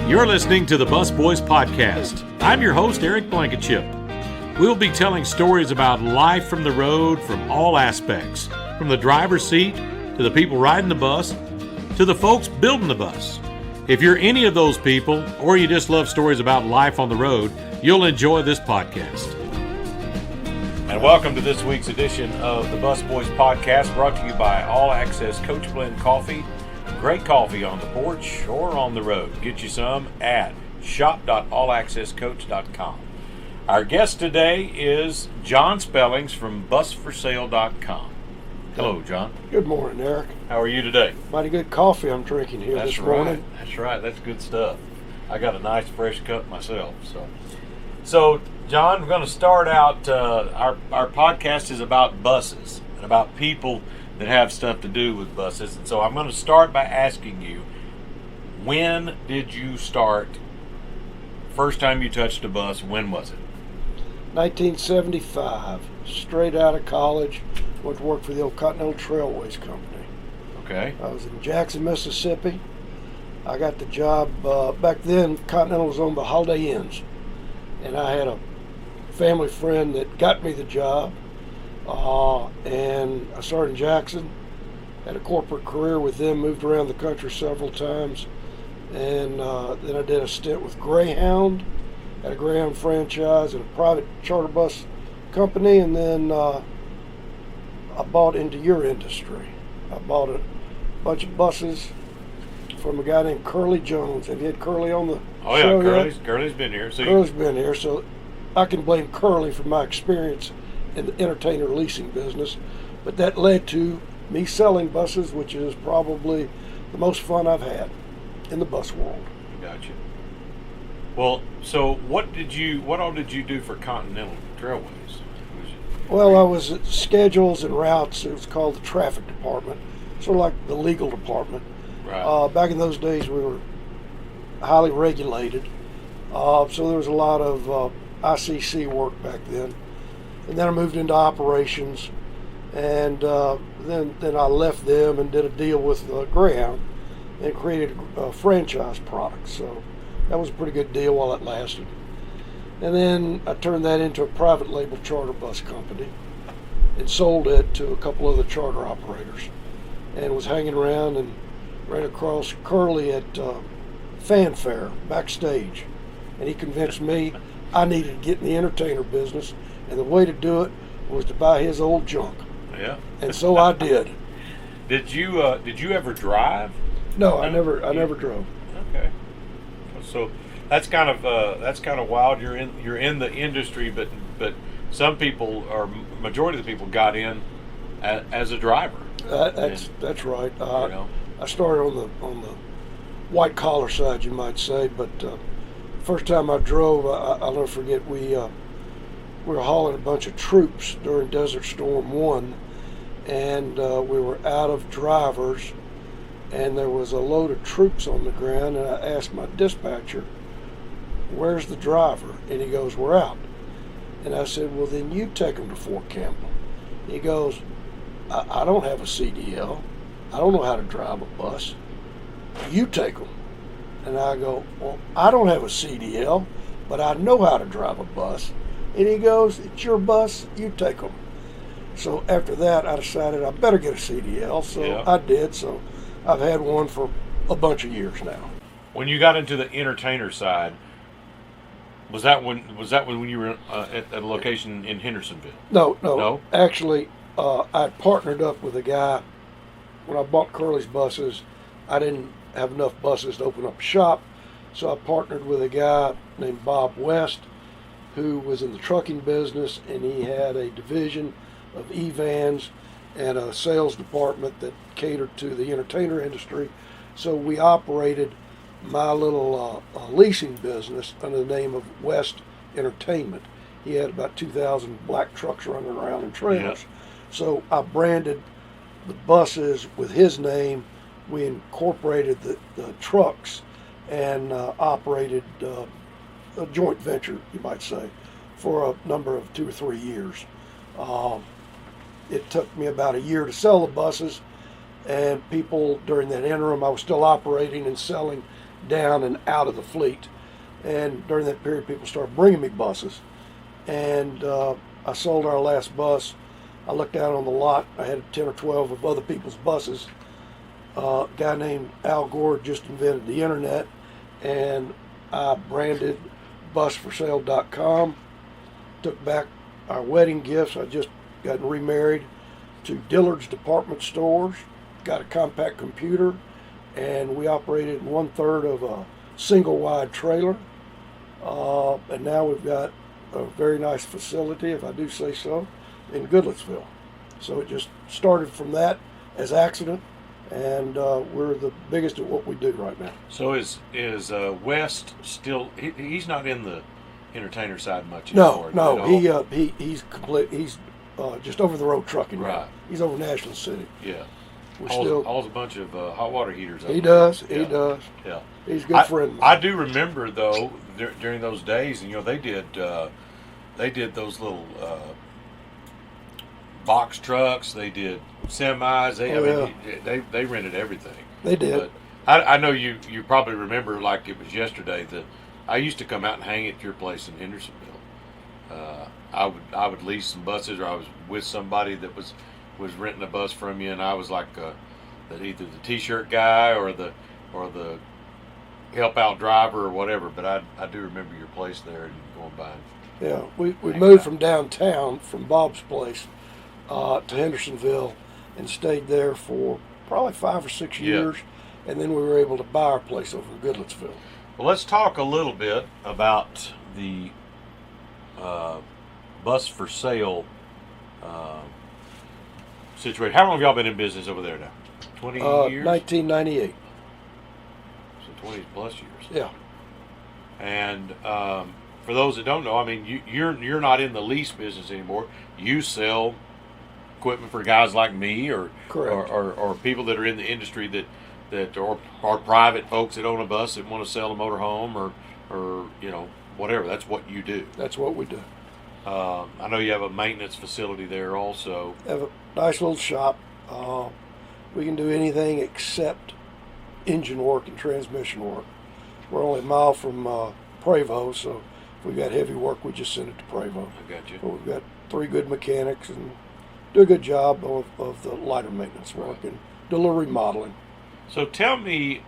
You're listening to the Bus Boys Podcast. I'm your host, Eric Blankenship. We'll be telling stories about life from the road from all aspects, from the driver's seat to the people riding the bus to the folks building the bus. If you're any of those people, or you just love stories about life on the road, you'll enjoy this podcast. And welcome to this week's edition of the Bus Boys Podcast, brought to you by All Access Coach Blend Coffee. Great coffee on the porch or on the road. Get you some at shop.allaccesscoach.com. Our guest today is John Spellings from busforsale.com. Hello, John. Good morning, Eric. How are you today? Mighty good coffee I'm drinking here this morning. That's right. That's good stuff. I got a nice fresh cup myself. So John, we're going to start out. Our podcast is about buses and about people that have stuff to do with buses. And so I'm going to start by asking you, when did you start? First time you touched a bus, when was it? 1975. Straight out of college. Went to work for the old Continental Trailways Company. Okay. I was in Jackson, Mississippi. I got the job. Back then, Continental was owned by Holiday Inns. And I had a family friend that got me the job. And I started in Jackson, had a corporate career with them, moved around the country several times, and then I did a stint with Greyhound, had a Greyhound franchise and a private charter bus company, and then I bought into your industry. I bought a bunch of buses from a guy named Curly Jones. Have you had Curly on the show yet? Curly's been here. Curly's been here, so I can blame Curly for my experience in the entertainer leasing business, but that led to me selling buses, which is probably the most fun I've had in the bus world. Gotcha. Well, so what all did you do for Continental Trailways? Well, I was at schedules and routes. It was called the traffic department, sort of like the legal department. Right. Back in those days, we were highly regulated, so there was a lot of ICC work back then. And then I moved into operations, and then I left them and did a deal with Greyhound and created a franchise product. So that was a pretty good deal while it lasted. And then I turned that into a private label charter bus company and sold it to a couple other charter operators, and was hanging around and ran across Curly at Fanfare backstage, and he convinced me I needed to get in the entertainer business. And the way to do it was to buy his old junk. Yeah. And so I did. Did you ever drive? No, I never drove. Okay. So that's kind of wild. You're in the industry, but some people, or majority of the people, got in as a driver. That's right. I started on the white collar side, you might say, but first time I drove, I'll never forget. We were hauling a bunch of troops during Desert Storm 1, and we were out of drivers, and there was a load of troops on the ground, and I asked my dispatcher, "Where's the driver?" And he goes, "We're out." And I said, "Well, then you take them to Fort Campbell." He goes, I don't have a CDL. I don't know how to drive a bus. You take them." And I go, "Well, I don't have a CDL, but I know how to drive a bus." And he goes, "It's your bus, you take them." So after that, I decided I better get a CDL, so yeah. I did. So I've had one for a bunch of years now. When you got into the entertainer side, was that when you were at a location in Hendersonville? No. Actually, I partnered up with a guy. When I bought Curly's buses, I didn't have enough buses to open up a shop, so I partnered with a guy named Bob West, who was in the trucking business, and he had a division of E-vans and a sales department that catered to the entertainer industry. So we operated my little leasing business under the name of West Entertainment. He had about 2,000 black trucks running around in trailers. Yeah. So I branded the buses with his name. We incorporated the trucks and operated a joint venture, you might say, for a number of 2 or 3 years. It took me about a year to sell the buses, and people during that interim, I was still operating and selling down and out of the fleet. And during that period, people started bringing me buses. And I sold our last bus. I looked out on the lot. I had 10 or 12 of other people's buses. A guy named Al Gore just invented the internet, and I branded busforsale.com. Took back our wedding gifts. I just gotten remarried to Dillard's department stores. Got a compact computer, and we operated 1/3 of a single wide trailer. And now we've got a very nice facility, if I do say so, in Goodlettsville. So it just started from that as accident, and we're the biggest at what we do right now. So is West still? He's not in the entertainer side much anymore. No. He's complete. He's just over the road trucking. Right. Now. He's over Nashville City. Yeah. We're hauls a bunch of hot water heaters. He does. Yeah. He does. Yeah. He's a good friend. I do remember though during those days, and they did those little box trucks. They did semis. They rented everything. They did. But I know you probably remember like it was yesterday that I used to come out and hang at your place in Hendersonville. I would lease some buses, or I was with somebody that was renting a bus from you, and I was like either the T-shirt guy or the help out driver or whatever. But I do remember your place there and going by. Yeah, we moved from downtown, from Bob's place, to Hendersonville, and stayed there for probably 5 or 6 years, and then we were able to buy our place over in Goodlettsville. Well, let's talk a little bit about the bus for sale situation. How long have y'all been in business over there now? 20 years? 1998. So 20 plus years. Yeah. And for those that don't know, I mean, you're not in the lease business anymore. You sell equipment for guys like me, or people that are in the industry that are private folks that own a bus that want to sell a motor home or whatever. That's what you do. That's what we do. I know you have a maintenance facility there also. Have a nice little shop. We can do anything except engine work and transmission work. We're only a mile from Prevost, so if we've got heavy work, we just send it to Prevost. I got you. But we've got 3 good mechanics and do a good job of the lighter maintenance work and do a little remodeling. So tell me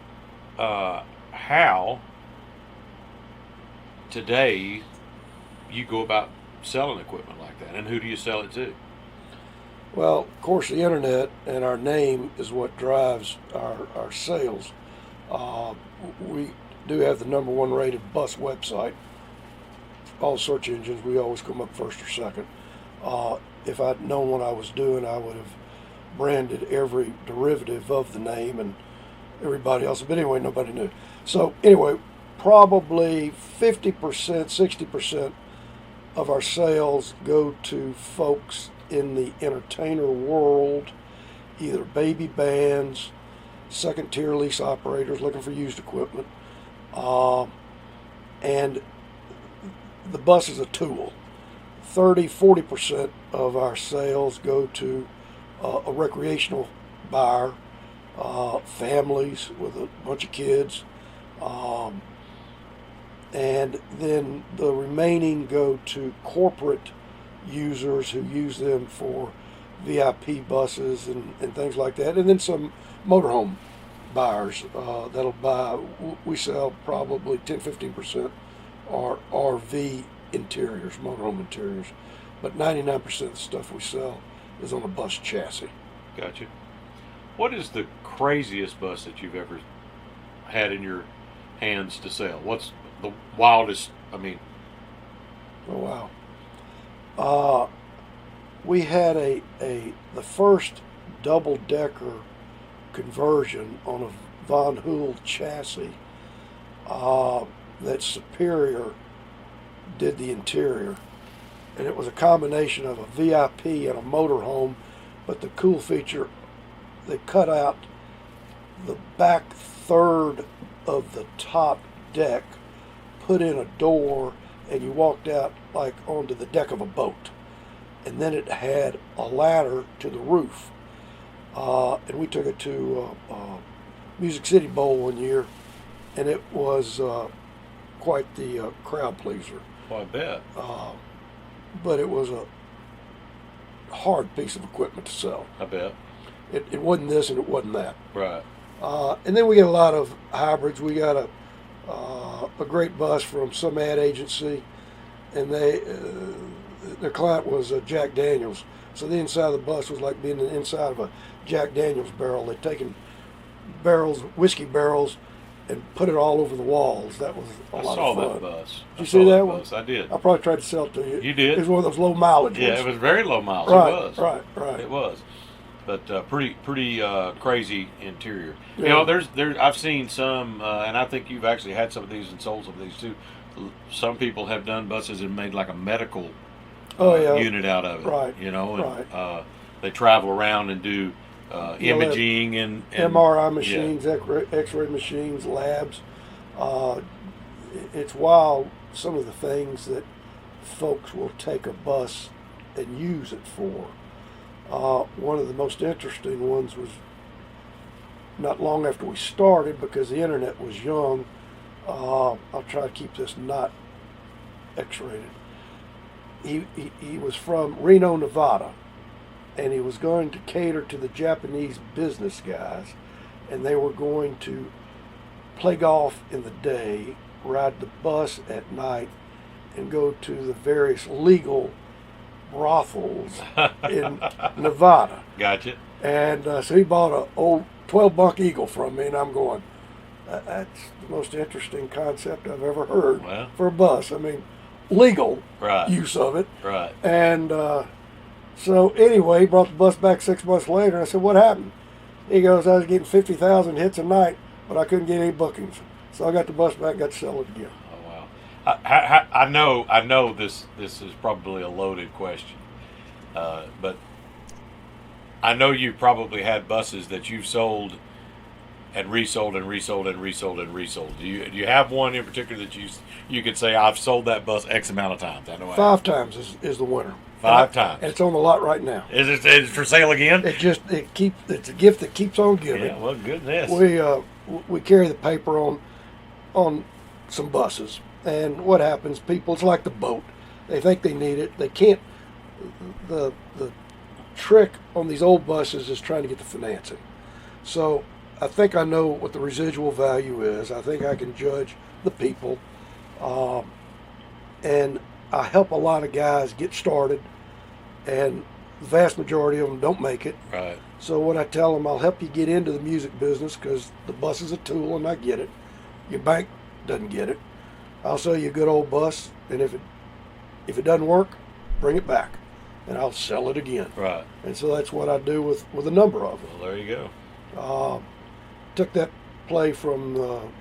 how today you go about selling equipment like that, and who do you sell it to? Well, of course, the internet and our name is what drives our sales. We do have the #1 rated bus website. All search engines, we always come up first or second. If I'd known what I was doing, I would have branded every derivative of the name and everybody else. But anyway, nobody knew. So anyway, probably 50%, 60% of our sales go to folks in the entertainer world, either baby bands, second tier lease operators looking for used equipment, and the bus is a tool. 30-40% of our sales go to a recreational buyer, families with a bunch of kids, and then the remaining go to corporate users who use them for VIP buses and things like that, and then some motorhome buyers that'll buy. We sell probably 10-15% are RV interiors, motorhome interiors, but 99% of the stuff we sell is on a bus chassis. Gotcha. What is the craziest bus that you've ever had in your hands to sell? What's the wildest? I mean, oh wow. We had the first double-decker conversion on a Von Hool chassis that Superior did the interior, and it was a combination of a VIP and a motorhome. But the cool feature, they cut out the back third of the top deck, put in a door, and you walked out like onto the deck of a boat. And then it had a ladder to the roof. And we took it to Music City Bowl one year and it was quite the crowd pleaser. Well, I bet. But it was a hard piece of equipment to sell. I bet. It wasn't this and it wasn't that. Right. And then we get a lot of hybrids. We got a great bus from some ad agency, and their client was Jack Daniels. So the inside of the bus was like being the inside of a Jack Daniels barrel. They'd taken barrels, whiskey barrels, and put it all over the walls. That was a lot of fun. I saw that bus. Did you see that one? Bus. I did. I probably tried to sell it to you. You did? It was one of those low mileage Yeah, ones. it was very low miles. Right, It was. right. It was. But pretty crazy interior. Yeah. You know, there's I've seen some, and I think you've actually had some of these and sold some of these too. Some people have done buses and made like a medical unit out of it. Right. You know, and right. they travel around and do imaging and MRI machines, X-ray machines, labs. It's wild some of the things that folks will take a bus and use it for. One of the most interesting ones was not long after we started, because the internet was young. I'll try to keep this not X-rated. He was from Reno, Nevada, and he was going to cater to the Japanese business guys, and they were going to play golf in the day, ride the bus at night, and go to the various legal brothels in Nevada. Gotcha. And so he bought an old 12-bunk Eagle from me, and I'm going, that's the most interesting concept I've ever heard for a bus. I mean, legal use of it. Right. And so anyway, he brought the bus back 6 months later. I said, what happened? He goes, I was getting 50,000 hits a night, but I couldn't get any bookings. So I got the bus back, got to sell it again. Oh, wow. I know this is probably a loaded question, but I know you probably had buses that you've sold and resold and resold and resold and resold. Do you have one in particular that you could say, I've sold that bus X amount of times? I know 5 times is the winner. 5 times. And it's on the lot right now. Is it for sale again? It's a gift that keeps on giving. Yeah, well, goodness. We carry the paper on some buses, and what happens? It's like the boat. They think they need it. They can't. The trick on these old buses is trying to get the financing. So I think I know what the residual value is. I think I can judge the people, and I help a lot of guys get started, and the vast majority of them don't make it. Right. So what I tell them, I'll help you get into the music business, because the bus is a tool, and I get it. Your bank doesn't get it. I'll sell you a good old bus, and if it doesn't work, bring it back, and I'll sell it again. Right. And so that's what I do with a number of them. Well, there you go. Took that play from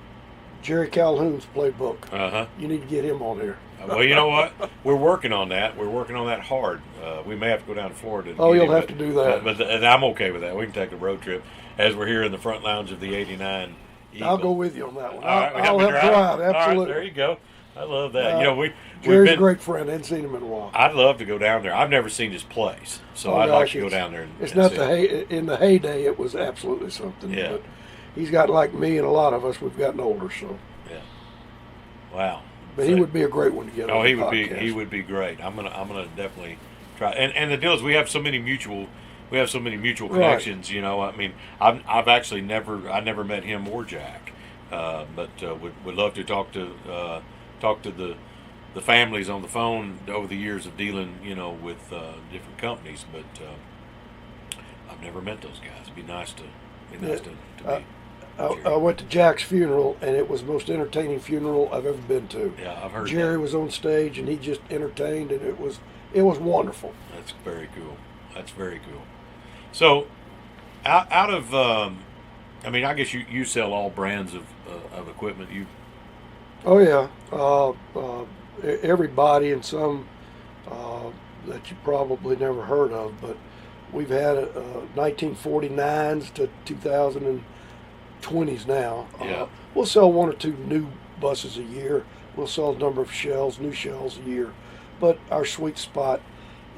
Jerry Calhoun's playbook. Uh-huh. You need to get him on here. Well, you know what? We're working on that. We're working on that hard. We may have to go down to Florida. You'll have to do that. But I'm okay with that. We can take a road trip as we're here in the front lounge of the 89 Eagle. I'll go with you on that one. All right, I'll help drive. Absolutely. All right, there you go. I love that. Jerry's a great friend. I hadn't seen him in a while. I'd love to go down there. I've never seen his place, so I'd like to go down there. It's not in the heyday. It was absolutely something. Yeah. But he's gotten, like me and a lot of us, we've gotten older. So. Yeah. Wow. But he would be a great one to get on the podcast. He would be great. I'm gonna definitely try. And the deal is, we have so many mutual connections. You know, I mean, I've actually never met him or Jack, but would love to talk to the families on the phone over the years of dealing, with different companies. But I've never met those guys. It'd be nice to meet. I went to Jack's funeral, and it was the most entertaining funeral I've ever been to. Yeah, I've heard. Jerry was on stage, and he just entertained, and it was wonderful. That's very cool. So, out of, I guess you sell all brands of equipment. Oh yeah, everybody, and some that you probably never heard of, but we've had 1949s to 2020s now. Yeah. We'll sell 1 or 2 new buses a year. We'll sell a number of new shells a year, but our sweet spot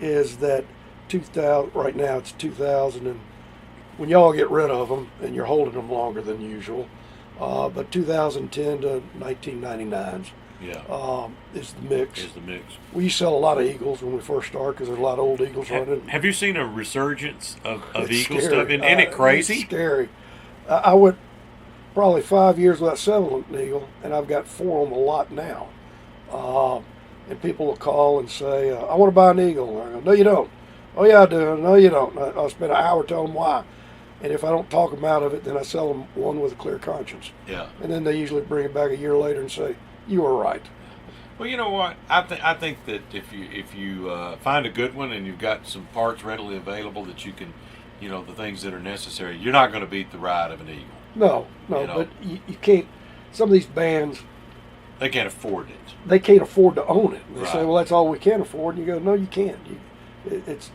is that 2000. Right now it's 2000, and when y'all get rid of them and you're holding them longer than usual, But 2010 to 1999s is the mix. We sell a lot of Eagles when we first start because there's a lot of old Eagles running. Have you seen a resurgence of Eagle scary. stuff? Isn't it crazy? It's scary. I went probably 5 years without selling an Eagle, and I've got 4 on the lot now. And people will call and say, I want to buy an Eagle. And I go, no, you don't. Oh, yeah, I do. No, you don't. I'll spend an hour telling them why. And if I don't talk them out of it, then I sell them one with a clear conscience. Yeah. And then they usually bring it back a year later and say, you were right. Well, you know what? I think that if you find a good one and you've got some parts readily available that you can, the things that are necessary, you're not going to beat the ride of an Eagle. No, but you can't. Some of these bands, they can't afford it. They can't afford to own it. They Right. say, well, that's all we can afford. And you go, no, you can't. It's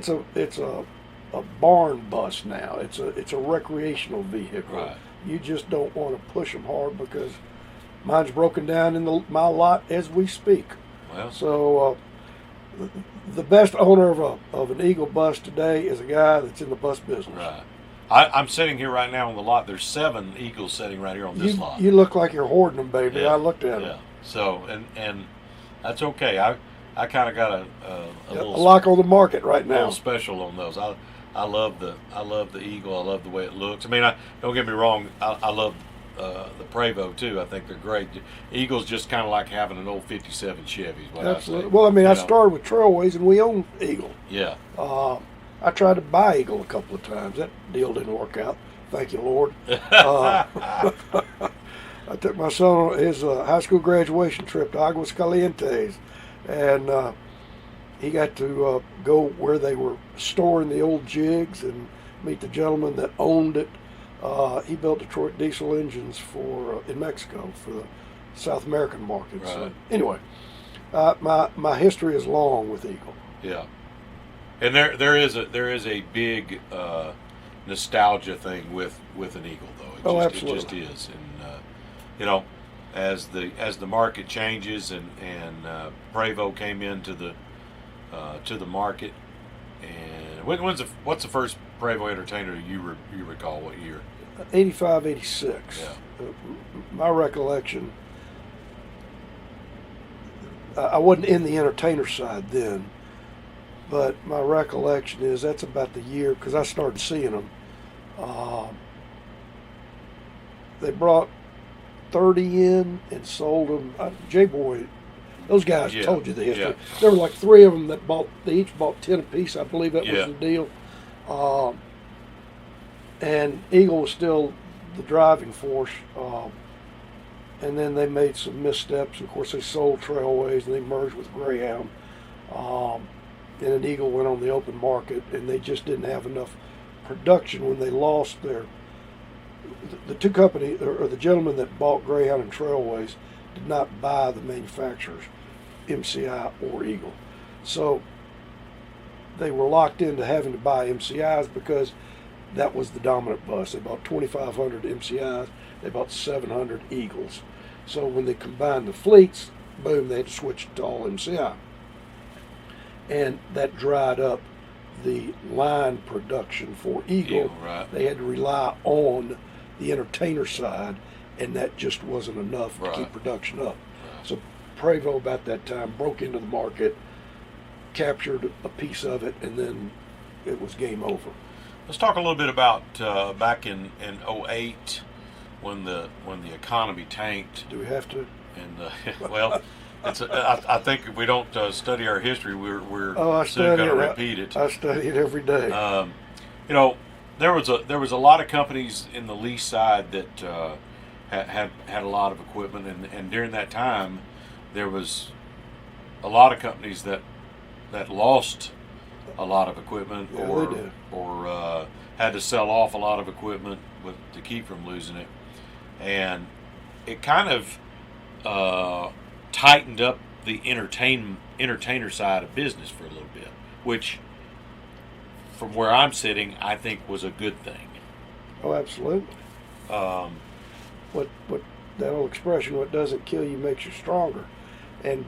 a barn bus now. It's a recreational vehicle. Right. You just don't want to push them hard because mine's broken down in my lot as we speak. Well, So the best owner of an Eagle bus today is a guy that's in the bus business. right. I'm sitting here right now on the lot. There's 7 Eagles sitting right here on this lot. You look like you're hoarding them, baby. Yeah. I looked at them. Yeah. So and that's okay. I kind of got a A little lock on the market right now. little special on those. I love the Eagle. I love the way it looks. I mean, don't get me wrong. I love the Prevost too. I think they're great. Eagle's just kind of like having an old '57 Chevy. Is what Absolutely. I say. Well, I mean, I know. started with Trailways, and we own Eagle. Yeah. I tried to buy Eagle a couple of times. That deal didn't work out. Thank you, Lord. I took my son on his high school graduation trip to Aguas Calientes, and he got to go where they were storing the old jigs and meet the gentleman that owned it. He built Detroit diesel engines in Mexico for the South American market. Right. So anyway, my history is long with Eagle. Yeah. And there is a big nostalgia thing with an Eagle, though. Absolutely. It just is, and as the market changes and Prevost came into the market, and what's the first Prevost entertainer you recall? What year? 85, 86. Yeah. My recollection, I wasn't in the entertainer side then, but my recollection is that's about the year, because I started seeing them. They brought 30 in and sold them. J-Boy, those guys Yeah, told you the history. yeah. There were like 3 of them that they each bought 10 apiece. I believe that Yeah. was the deal. And Eagle was still the driving force. And then they made some missteps. Of course, they sold Trailways and they merged with Greyhound. And an Eagle went on the open market, and they just didn't have enough production when they lost the 2 companies, or the gentleman that bought Greyhound and Trailways did not buy the manufacturers, MCI or Eagle. So they were locked into having to buy MCIs because that was the dominant bus. They bought 2,500 MCIs, they bought 700 Eagles. So when they combined the fleets, boom, they had to switch to all MCI. And that dried up the line production for Eagle. Right. They had to rely on the entertainer side, and that just wasn't enough to keep production up. Right. So Prevost about that time broke into the market, captured a piece of it, and then it was game over. Let's talk a little bit about back in 08 when the economy tanked. Do we have to? And well, I think if we don't study our history, we're I soon study going to it. repeat it. I study it every day. There was a lot of companies in the lease side that had a lot of equipment, and during that time, there was a lot of companies that lost a lot of equipment, Yeah, they did. or had to sell off a lot of equipment to keep from losing it, and it kind of tightened up the entertainer side of business for a little bit, which, from where I'm sitting, I think was a good thing. Oh, absolutely. What that old expression, what doesn't kill you makes you stronger. And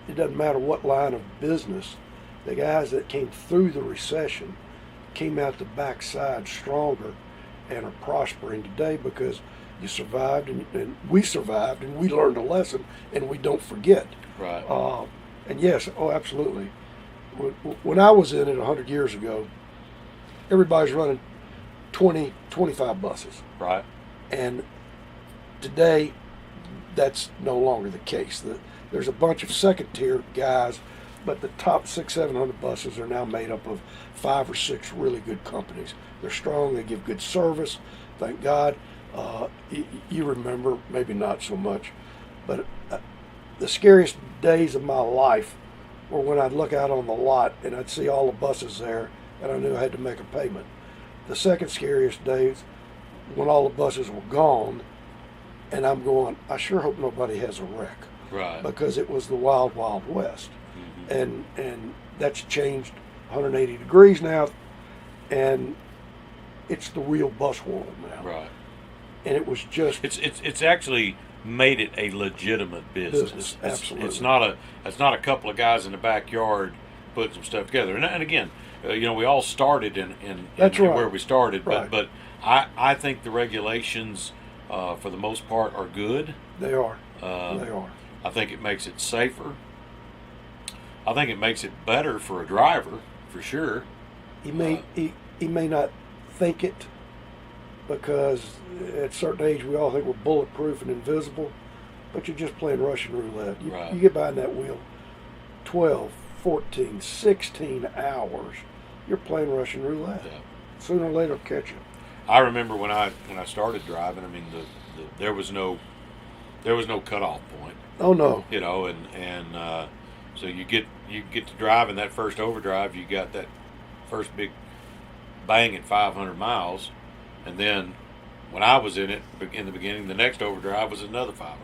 it doesn't matter what line of business, the guys that came through the recession came out the backside stronger and are prospering today because you survived, and we survived, and we learned a lesson, and we don't forget. Right. And yes, oh, absolutely. When I was in it 100 years ago, everybody's running 20, 25 buses. Right. And today, that's no longer the case. There's a bunch of second-tier guys, but the top 600-700 buses are now made up of 5 or 6 really good companies. They're strong. They give good service. Thank God. You remember, maybe not so much, but the scariest days of my life were when I'd look out on the lot and I'd see all the buses there, and I knew I had to make a payment. The second scariest days when all the buses were gone, and I'm going, I sure hope nobody has a wreck. Right. Because it was the wild, wild west. Mm-hmm. And that's changed 180 degrees now, and it's the real bus world now. Right. And it was just it's actually made it a legitimate business. Absolutely. It's not a couple of guys in the backyard putting some stuff together. And again, we all started in That's right. where we started, Right. but I think the regulations for the most part are good. They are. They Uh, are. I think it makes it safer. I think it makes it better for a driver, for sure. He may not think it, because at a certain age we all think we're bulletproof and invisible, but you're just playing Russian roulette. Right. You get behind that wheel 12, 14, 16 hours, you're playing Russian roulette. Yeah. Sooner or later it'll catch you. I remember when I started driving. I mean, there was no cutoff point. Oh no. And so you get to drive in that first overdrive. You got that first big bang at 500 miles, and then when I was in it in the beginning, the next overdrive was another 500.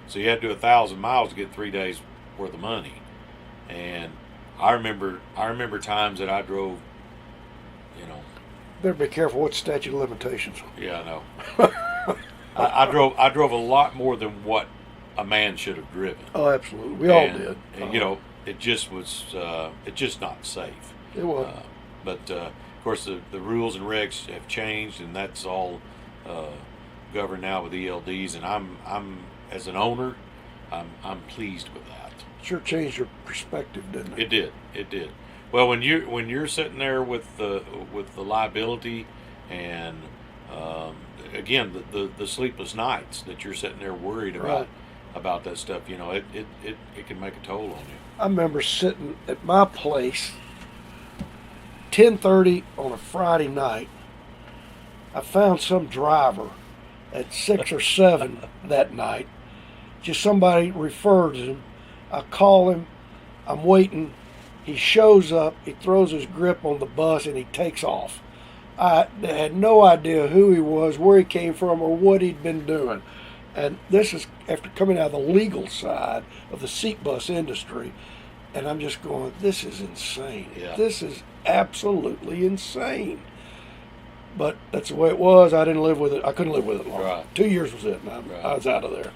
So you had to do 1,000 miles to get 3 days worth of money. And I remember times that I drove, Better be careful what statute of limitations. Yeah, I know. I drove a lot more than what a man should have driven. Oh, absolutely. We all did. And, it just was, it's just not safe. It was. But of course, the rules and regs have changed, and that's all governed now with ELDs. And I'm as an owner, I'm pleased with that. Sure changed your perspective, didn't it? It did. Well, when you're sitting there with the liability, and again the sleepless nights that you're sitting there worried about that stuff, it can make a toll on you. I remember sitting at my place 10:30 on a Friday night. I found some driver at 6 or 7 that night. Just somebody referred him. I call him. I'm waiting. He shows up. He throws his grip on the bus and he takes off. I had no idea who he was, where he came from, or what he'd been doing. And this is after coming out of the legal side of the seat bus industry. And I'm just going, this is insane. Yeah. This is absolutely insane. But that's the way it was. I didn't live with it. I couldn't live with it long. Right. 2 years was it, and I was out of there.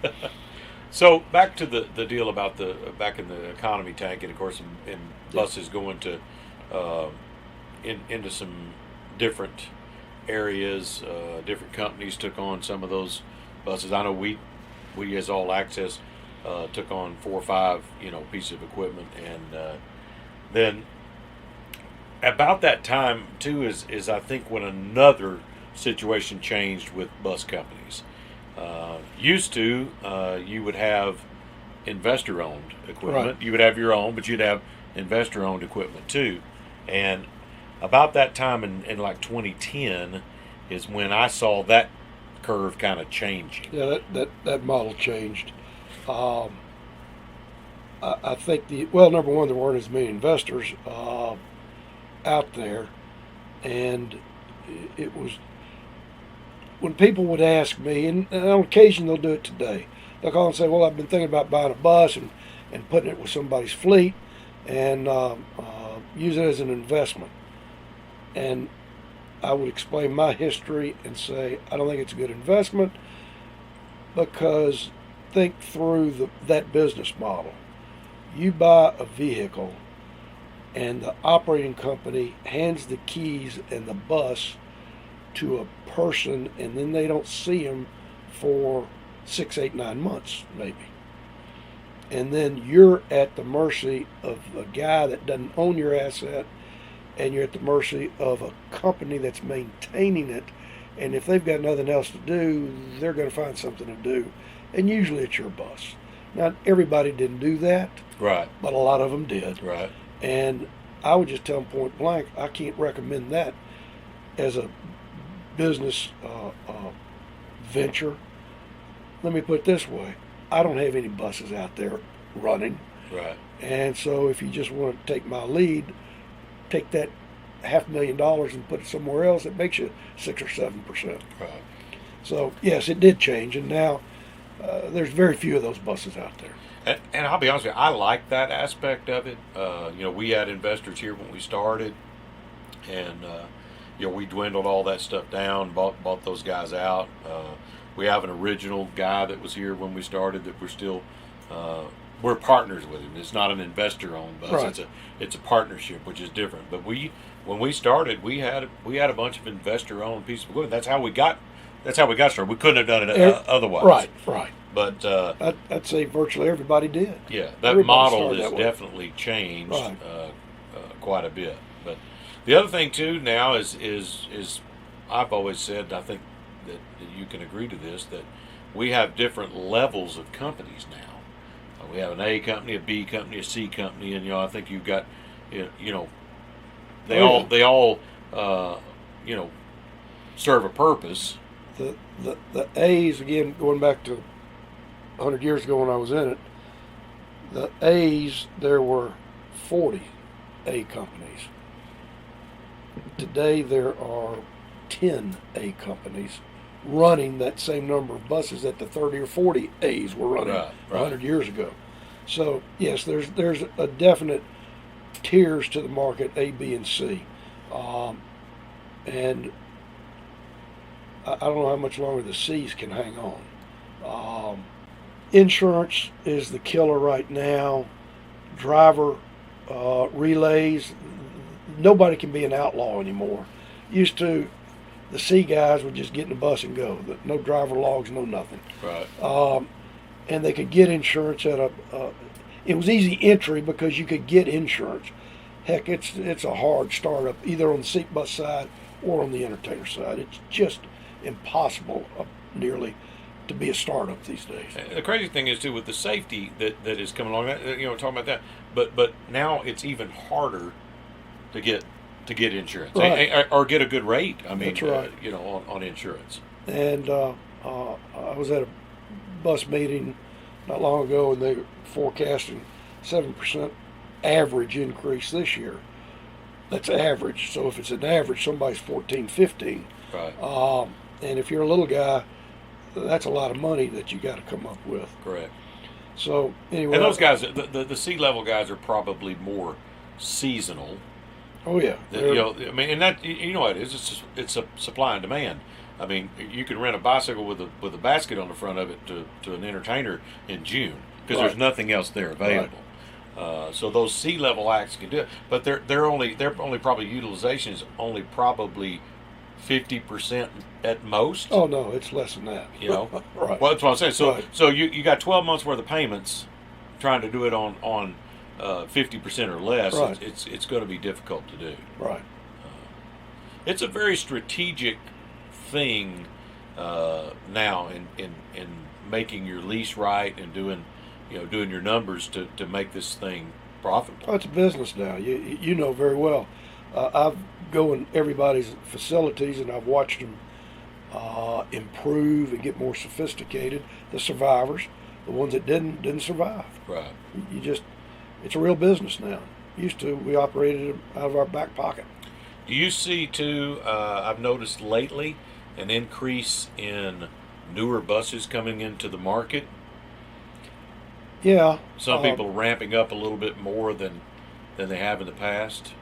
So back to the deal about back in the economy tank, and of course, in buses going to into some different areas. Different companies took on some of those buses. I know we as All Access took on 4 or 5 pieces of equipment, and then about that time too is I think when another situation changed with bus companies. Used to, you would have investor-owned equipment. Right. You would have your own, but you'd have investor-owned equipment too. And about that time in like 2010 is when I saw that curve kind of changing. Yeah, that model changed. I think number one, there weren't as many investors out there, and it was. When people would ask me, and on occasion they'll do it today, they'll call and say, well, I've been thinking about buying a bus and putting it with somebody's fleet and use it as an investment. And I would explain my history and say, I don't think it's a good investment, because think through that business model. You buy a vehicle and the operating company hands the keys and the bus to a person, and then they don't see them for 6, 8, 9 months, maybe. And then you're at the mercy of a guy that doesn't own your asset, and you're at the mercy of a company that's maintaining it. And if they've got nothing else to do, they're going to find something to do. And usually it's your bus. Now, everybody didn't do that, Right. but a lot of them did. Right. And I would just tell them point blank, I can't recommend that as a business venture. Let me put it this way. I don't have any buses out there running. Right. And so if you just want to take my lead, take that $500,000 and put it somewhere else, it makes you 6 or 7%. Right. So yes, it did change, and now there's very few of those buses out there. And I'll be honest with you, I like that aspect of it. We had investors here when we started, and we dwindled all that stuff down, bought those guys out. We have an original guy that was here when we started that we're still we're partners with him. It's not an investor-owned bus. Right. It's a partnership, which is different. But when we started, we had a bunch of investor-owned pieces of equipment. That's how we got started. We couldn't have done it otherwise. Right. But I'd say virtually everybody did. yeah, that Everybody model started has that way. definitely changed Right. quite a bit. But the other thing too now is I've always said, I think that you can agree to this, that we have different levels of companies now. We have an A company, a B company, a C company, and I think you've got they all serve a purpose. The A's, again, going back to 100 years ago when I was in it, the A's, there were 40 A companies. Today there are 10 A companies running that same number of buses that the 30 or 40 A's were running Right. 100 years ago. So yes, there's a definite tiers to the market, A, B, and C. And I don't know how much longer the C's can hang on. Insurance is the killer right now. Driver relays, nobody can be an outlaw anymore. Used to, the C guys would just get in the bus and go. No driver logs, no nothing. Right. And they could get insurance at it was easy entry because you could get insurance. Heck, it's a hard startup either on the seat bus side or on the entertainer side. It's just impossible nearly to be a startup these days. The crazy thing is too, with the safety that is coming along, talking about that, but now it's even harder to get insurance, Right. or get a good rate. I mean, That's right. On insurance. And I was at a bus meeting not long ago, and they were forecasting 7% average increase this year. That's average. So if it's an average, somebody's 14, 15. Right. And if you're a little guy, that's a lot of money that you got to come up with. Correct. So anyway, And those guys, the C-level guys, are probably more seasonal. oh yeah, I mean, and that what it is. It's a supply and demand. I mean, you can rent a bicycle with a basket on the front of it to an entertainer in June because Right. there's nothing else there available. So those C-level acts can do it, but their only probably utilization is only probably 50% at most. Oh no, it's less than that. Right. Well, that's what I'm saying. So Right. so you got 12 months worth of payments, trying to do it on 50% or less. Right. It's going to be difficult to do. Right. It's a very strategic thing now in making your lease right and doing your numbers to make this thing profitable. Oh, it's a business now. You know very well. I've go in everybody's facilities and I've watched them improve and get more sophisticated. The survivors, the ones that didn't survive. Right. It's a real business now. Used to, we operated it out of our back pocket. Do you see too? I've noticed lately an increase in newer buses coming into the market. Yeah. Some people ramping up a little bit more than they have in the past.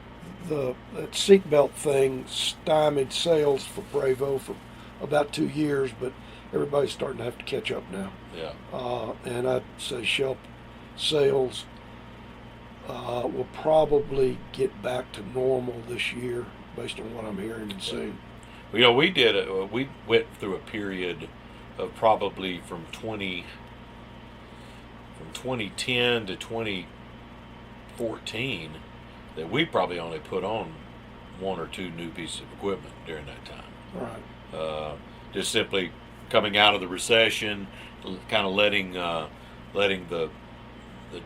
That seatbelt thing stymied sales for Bravo for about 2 years, but everybody's starting to have to catch up now. Yeah. And I'd say Shelp sales will probably get back to normal this year, based on what I'm hearing and seeing. Well, we went through a period probably from 2010 to 2014 that we probably only put on one or two new pieces of equipment during that time. Right. Just simply coming out of the recession, kind of letting the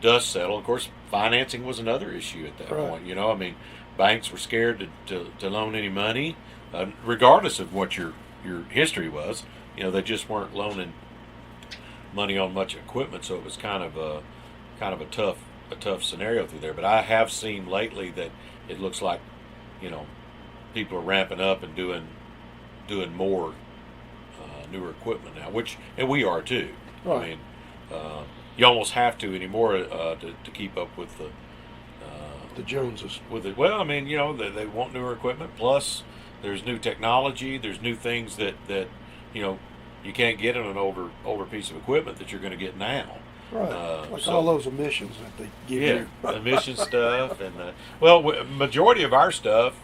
dust settle. Of course, financing was another issue at that point. You know, I mean, banks were scared to loan any money, regardless of what your history was. You know, they just weren't loaning money on much equipment, so it was kind of a tough scenario through there. But I have seen lately that it looks like, you know, people are ramping up and doing more newer equipment now, and we are too. Right. I mean, you almost have to anymore to keep up with the Joneses. Well, I mean, you know, they want newer equipment. Plus, there's new technology. There's new things that you know you can't get in an older piece of equipment that you're going to get now. Right. Like all those emissions that they give you. Yeah, emission stuff, and majority of our stuff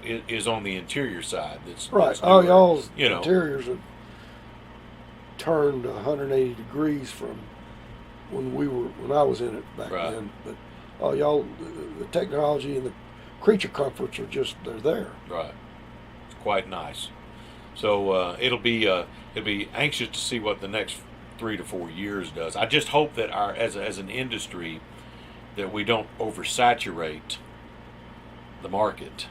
is on the interior side. That's newer. Y'all's You know. interiors have turned 180 degrees from when I was in it back then. But y'all, the technology and the creature comforts are they're there. Right. It's quite nice. So it'll be anxious to see what the next 3 to 4 years does. I just hope that as an industry that we don't oversaturate the market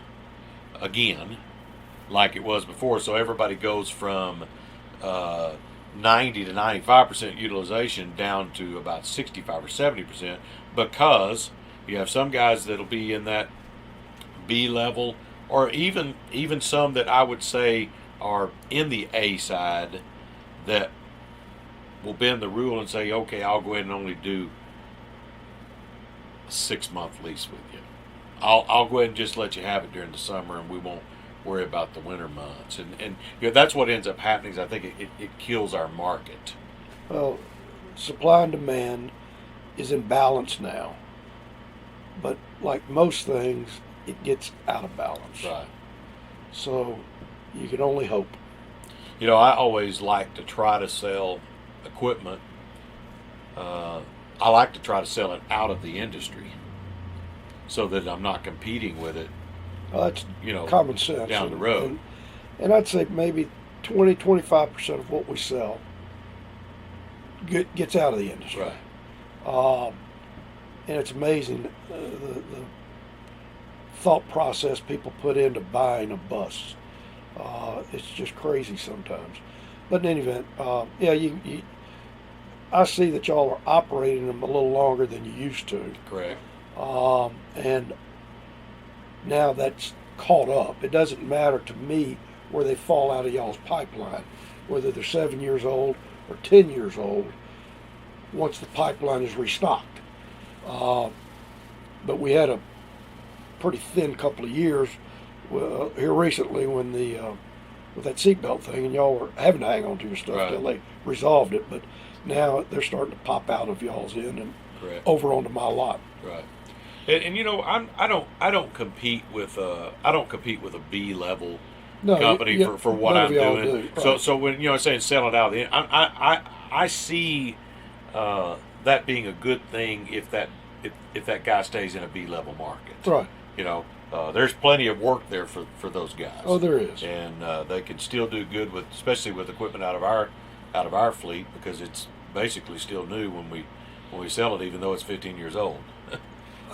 again like it was before. So everybody goes from 90 to 95% utilization down to about 65 or 70%, because you have some guys that'll be in that B level, or even some that I would say are in the A side that will bend the rule and say, okay, I'll go ahead and only do a 6-month lease with you. I'll go ahead and just let you have it during the summer, and we won't worry about the winter months. And you know, that's what ends up happening. Is I think it kills our market. Well, supply and demand is in balance now, but like most things, it gets out of balance. Right. So you can only hope. You know, I always like to try to sell equipment. I like to try to sell it out of the industry so that I'm not competing with it. That's common sense down the road. And I'd say maybe 20-25% of what we sell gets out of the industry. Right. And it's amazing the thought process people put into buying a bus. It's just crazy sometimes. But in any event, I see that y'all are operating them a little longer than you used to. Correct. And now that's caught up. It doesn't matter to me where they fall out of y'all's pipeline, whether they're 7 years old or 10 years old, once the pipeline is restocked. But we had a pretty thin couple of years here recently when with that seatbelt thing, and y'all were having to hang on to your stuff till they resolved it. But now they're starting to pop out of y'all's end and over onto my lot. Right. And you know, I don't compete with a B level company for what I'm doing. Right. So when I'm saying sell it out, I see that being a good thing if that guy stays in a B level market. Right. You know, there's plenty of work there for those guys. Oh, there is. And they can still do good especially with equipment out of our fleet, because it's basically still new when we sell it, even though it's 15 years old.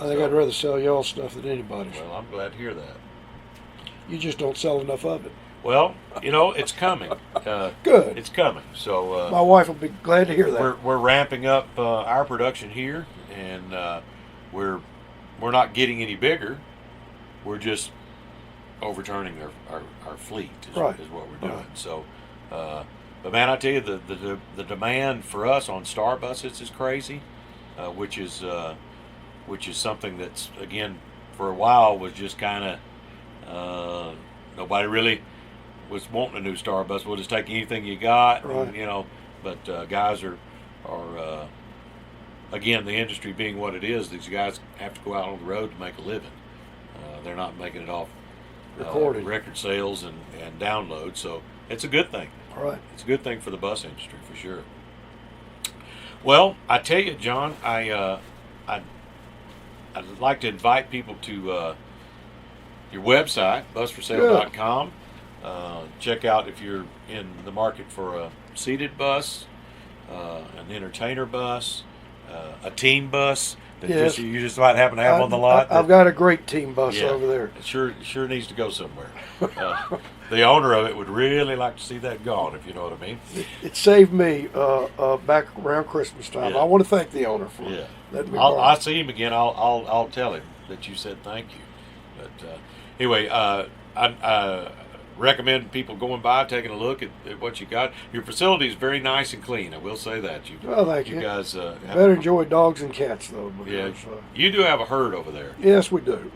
I think I'd rather sell y'all stuff than anybody's. Well, I'm glad to hear that. You just don't sell enough of it. Well, it's coming. Good. It's coming. So my wife will be glad to hear that. We're ramping up our production here, and we're not getting any bigger. We're just overturning our fleet is what we're doing. Right. So, but man, I tell you, the demand for us on Star buses is crazy, which is something that's, again, for a while was just kind of nobody really was wanting a new Star bus. We'll just take anything you got, right. And, but guys are again, the industry being what it is, these guys have to go out on the road to make a living. They're not making it off recording record sales and downloads, so it's a good thing. Right. It's a good thing for the bus industry for sure. Well, I tell you, John, I'd like to invite people to your website, busforsale.com. Check out if you're in the market for a seated bus, an entertainer bus, a team bus that Yes. you just might happen to have on the lot. I've got a great team bus Yeah. over there. It sure needs to go somewhere. The owner of it would really like to see that gone, if you know what I mean. It saved me back around Christmas time. Yeah. I want to thank the owner for Yeah. letting me I'll borrow. see him again. I'll tell him that you said thank you. But anyway, I recommend people going by, taking a look at what you got. Your facility is very nice and clean. I will say that. Well, thank you. Guys Better enjoy dogs and cats though. Yeah, Because, you do have a herd over there. yes, we do.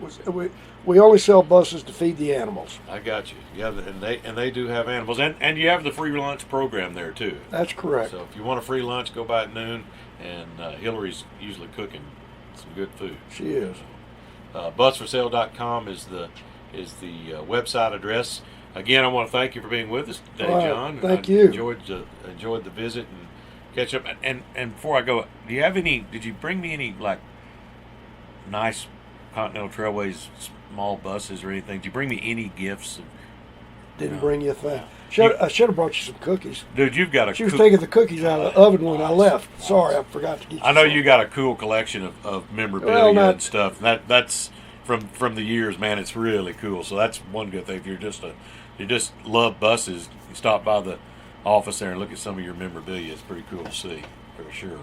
We only sell buses to feed the animals. I got you. Yeah, and they do have animals, and you have the free lunch program there too. That's correct. So if you want a free lunch, go by at noon, and Hillary's usually cooking some good food. She is. Busforsale.com is the website address. Again, I want to thank you for being with us today, All right, John. thank I you. Enjoyed the visit and catch up. And before I go, do you have any? Did you bring me any like nice Continental Trailways small buses or anything? Did you bring me any gifts? Didn't No. bring you a thing. I should have brought you some cookies. Dude, you've got a. She was taking the cookies out of the oven when I left. Sorry, I forgot to get you. I know some. you got a cool collection of memorabilia Well, not- and stuff. That's from the years, man. It's really cool. So that's one good thing. If you just love buses, you stop by the office there and look at some of your memorabilia. It's pretty cool to see, for sure.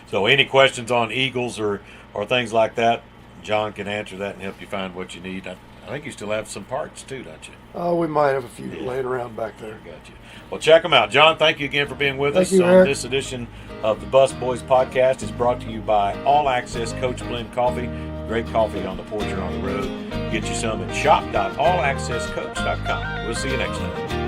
So any questions on Eagles or things like that, John can answer that and help you find what you need. I think you still have some parts too, don't you? Oh, we might have a few Yeah. laying around back there. Got you. Well, check them out. John, thank you again for being with Thank us you, on Eric. this edition of the Bus Boys Podcast. It's brought to you by All Access Coach Blend Coffee. Great coffee on the porch or on the road. Get you some at shop.allaccesscoach.com. We'll see you next time.